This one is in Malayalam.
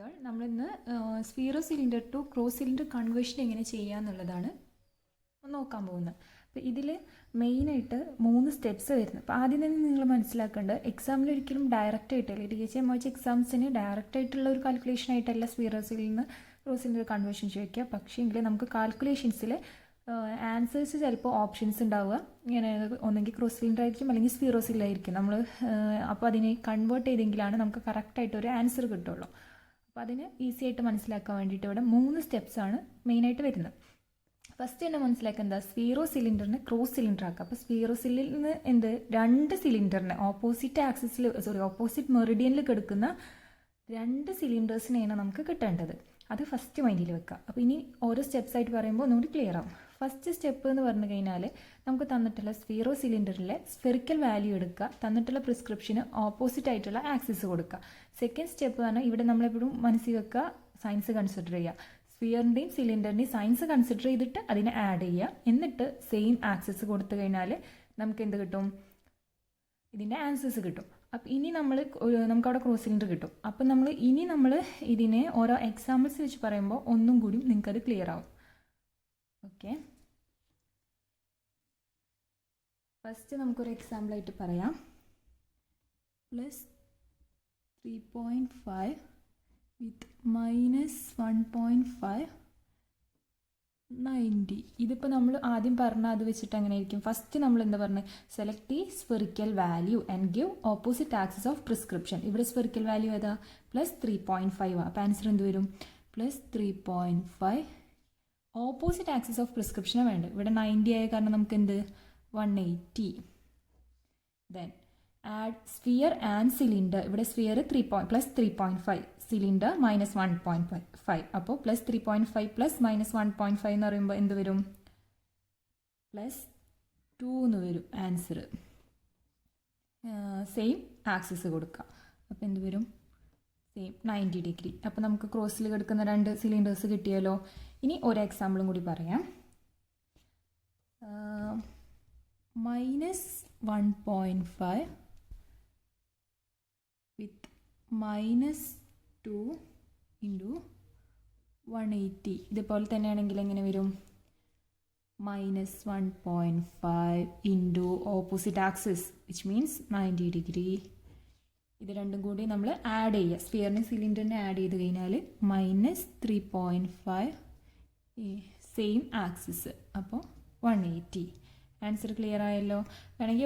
കുട്ടികൾ, നമ്മളിന്ന് sphero cylinder to cross cylinder conversion എങ്ങനെ ചെയ്യുക എന്നുള്ളതാണ് നോക്കാൻ പോകുന്നത്. അപ്പോൾ ഇതിൽ മെയിനായിട്ട് 3 സ്റ്റെപ്സ് വരുന്നത്. അപ്പോൾ ആദ്യം തന്നെ നിങ്ങൾ മനസ്സിലാക്കേണ്ടത്, എക്സാമിൽ ഒരിക്കലും ഡയറക്റ്റ് ആയിട്ടല്ല, DHA MOH എക്സാംസിന് ഡയറക്റ്റ് ആയിട്ടുള്ള ഒരു കാൽക്കുലേഷൻ ആയിട്ടല്ല സ്ഫീറോസിൽ നിന്ന് ക്രോസ് സിലിണ്ടർ കൺവേർഷൻ ചോദിക്കുക. പക്ഷേ എങ്കിൽ നമുക്ക് കാൽക്കുലേഷൻസിൽ ആൻസേഴ്സ് ചിലപ്പോൾ ഓപ്ഷൻസ് ഉണ്ടാവുക, ഇങ്ങനെ ഒന്നെങ്കിൽ ക്രോസ് സിലിണ്ടർ ആയിരിക്കും അല്ലെങ്കിൽ സ്ഫീറോ സിലിണ്ടറായിരിക്കും. നമ്മൾ അപ്പോൾ അതിനെ കൺവേർട്ട് ചെയ്തെങ്കിലാണ് നമുക്ക് കറക്റ്റായിട്ട് ഒരു ആൻസർ കിട്ടുള്ളൂ. അപ്പോൾ അതിന് ഈസി ആയിട്ട് മനസ്സിലാക്കാൻ വേണ്ടിയിട്ട് ഇവിടെ 3 സ്റ്റെപ്സാണ് മെയിനായിട്ട് വരുന്നത്. ഫസ്റ്റ് തന്നെ മനസ്സിലാക്കുക, സ്ഫീറോ സിലിണ്ടറിനെ ക്രോസ് സിലിണ്ടർ ആക്കുക. അപ്പോൾ സ്ഫീറോ സിലിണ്ടറിന് 2 സിലിണ്ടറിനെ ഓപ്പോസിറ്റ് മെറിഡിയനിൽ കിടക്കുന്ന 2 സിലിണ്ടേഴ്സിനെയാണ് നമുക്ക് കിട്ടേണ്ടത്. അത് ഫസ്റ്റ് മൈൻഡിൽ വെക്കുക. അപ്പോൾ ഇനി ഓരോ സ്റ്റെപ്സ് ആയിട്ട് പറയുമ്പോൾ ഒന്നുകൂടി ക്ലിയർ ആവും. ഫസ്റ്റ് സ്റ്റെപ്പ് എന്ന് പറഞ്ഞു കഴിഞ്ഞാൽ, നമുക്ക് തന്നിട്ടുള്ള സ്ഫീറോ സിലിണ്ടറിലെ സ്ഫെറിക്കൽ വാല്യൂ എടുക്കുക, തന്നിട്ടുള്ള പ്രിസ്ക്രിപ്ഷന് ഓപ്പോസിറ്റ് ആയിട്ടുള്ള ആക്സിസ് കൊടുക്കുക. സെക്കൻഡ് സ്റ്റെപ്പ് പറഞ്ഞാൽ, ഇവിടെ നമ്മളെപ്പോഴും മനസ്സിൽ വെക്കുക, സയൻസ് കൺസിഡർ ചെയ്യുക. സ്ഫിയറിൻ്റെയും സിലിണ്ടറിൻ്റെയും സയൻസ് കൺസിഡർ ചെയ്തിട്ട് അതിനെ ആഡ് ചെയ്യുക. എന്നിട്ട് സെയിം ആക്സിസ് കൊടുത്തു കഴിഞ്ഞാൽ നമുക്ക് എന്ത് കിട്ടും? ഇതിൻ്റെ ആൻസേഴ്സ് കിട്ടും. അപ്പം ഇനി നമുക്കവിടെ ക്രോസ് സിലിണ്ടർ കിട്ടും. അപ്പം നമ്മൾ ഇതിനെ ഓരോ എക്സാമ്പിൾസ് വെച്ച് പറയുമ്പോൾ ഒന്നും കൂടി നിങ്ങൾക്കത് ക്ലിയർ ആവും. ഓക്കെ, ഫസ്റ്റ് നമുക്കൊരു എക്സാമ്പിളായിട്ട് പറയാം. +3.5 വിത്ത് -1.5 90. ഇതിപ്പോൾ നമ്മൾ ആദ്യം പറഞ്ഞ അത് വെച്ചിട്ട് അങ്ങനെ ആയിരിക്കും. ഫസ്റ്റ് നമ്മൾ എന്താ പറഞ്ഞത്? Select the spherical value and give opposite axis of prescription. ഇവിടെ സ്ഫെറിക്കൽ വാല്യൂ ഏതാ? +3.5. അപ്പോൾ ആൻസർ എന്ത് വരും? +3.5. ഓപ്പോസിറ്റ് ആക്സിസ് ഓഫ് പ്രിസ്ക്രിപ്ഷന് വേണ്ട. ഇവിടെ 90 ആയ കാരണം നമുക്ക് എന്ത്? 180. Then add sphere and cylinder. ഇവിടെ സ്ഫിയർ +3.5, സിലിണ്ടർ -1.5. അപ്പോൾ +3.5 -1.5 എന്ന് പറയുമ്പോൾ എന്ത് വരും? +2 എന്ന് വരും ആൻസർ. സെയിം ആക്സിസ് കൊടുക്കുക. അപ്പോൾ എന്ത് വരും? Same 90 degree. അപ്പോൾ നമുക്ക് ക്രോസിൽ കിടക്കുന്ന 2 സിലിണ്ടേഴ്സ് കിട്ടിയല്ലോ. ഇനി ഒരു എക്സാമ്പിളും കൂടി പറയാം. -1.5 വിത്ത് -2 × 180. ഇതുപോലെ തന്നെയാണെങ്കിൽ എങ്ങനെ വരും? -1.5 × opposite axis which means 90 degree. ഇത് രണ്ടും കൂടി നമ്മൾ ആഡ് ചെയ്യുക. സ്ഫിയറിനെ സിലിണ്ടറിനെ ആഡ് ചെയ്ത് കഴിഞ്ഞാൽ -3.5 സെയിം ആക്സിസ്, അപ്പോൾ 180. ആൻസർ ക്ലിയർ ആയല്ലോ. വേണമെങ്കിൽ